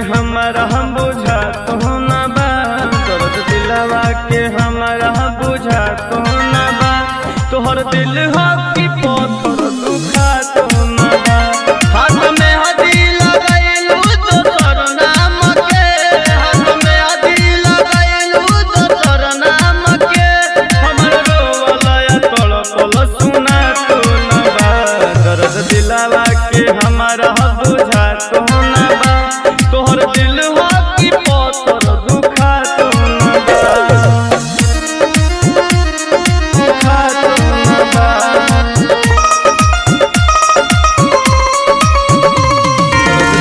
हमारा बुझा तो ना बा, दर्द दिलवा के हमारा बुझा तो ना बा। तोहर दिल हो कि पत्थर दुखा तो ना बा। हाथ में हदी लगाइलू दोसर नाम के, हाथ में हदी लगाइलू दोसर नाम के। हमर रोवला तड़पल सुना तो ना बा, दर्द दिलवा के हमारा बुझा तो ना बा। तोहर दिल हो कि पत्थर दुखा तो ना बा, दुखा तो ना बा।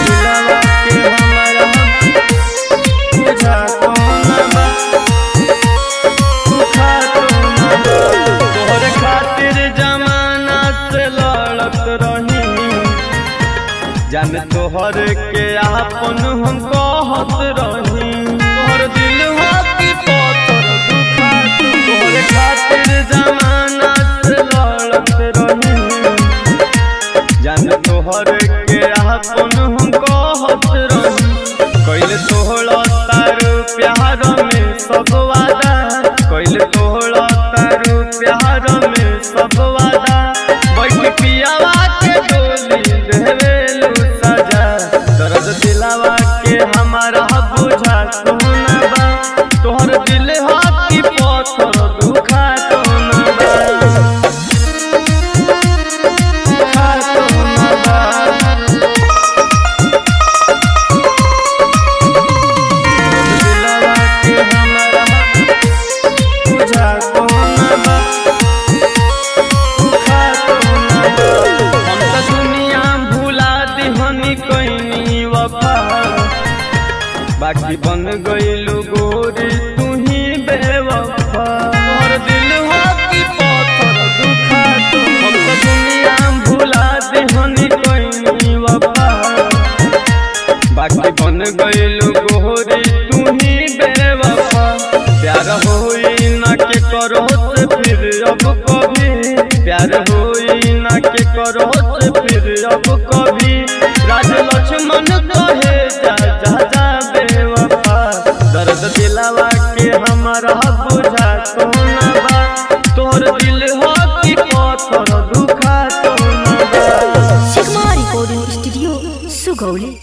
दिलवा के हमारा बुझा तो ना बा, दुखा तो ना बा। तोहर खातिर जमाना से लड़त रही, जान तोहर के आपन हम कहत रही। तोहर दिल हो कि पत्थर दुखा तो, तोहर खातिर जमाना से लड़त रही, जान तोहर के आपन हम कहत रही। कैल तोहरा तारू प्यार में सब वादा, कैल तोहरा तारू प्यार में सब वादा। बैठ पियावा के डोली देवेलू सजा, दर्द दिलवा के हमारा बुझा तो ना बा। तोहर दिल हो कि पत्थर दुखा तो ना बा, दुखा तो ना बा। दिलवा के हमारा बुझा तो ना बा, दुखा तो ना बा। हम तो दुनिया भुला दिहनी कइनी वफा, बाकी बन गइलू गोरी तू ही बेवफा। तोहर दिल हो कि पत्थर दुखा तो, हम तो दुनिया भुला दिहनी कइनी वफा, बाकी बन गइलू गोरी तू ही बेवफा। प्यार होई ना के करो से फिर अब कभी, प्यार होई ना के करो से फिर अब कभी। राज लक्ष्मण कहे जा जा जा बेवफा, दर्द दिलवा के हमारा बुझा तो ना बा। तोहर दिल हो कि पत्थर दुखा तो ना बा। Sigma recording studio Sugauli.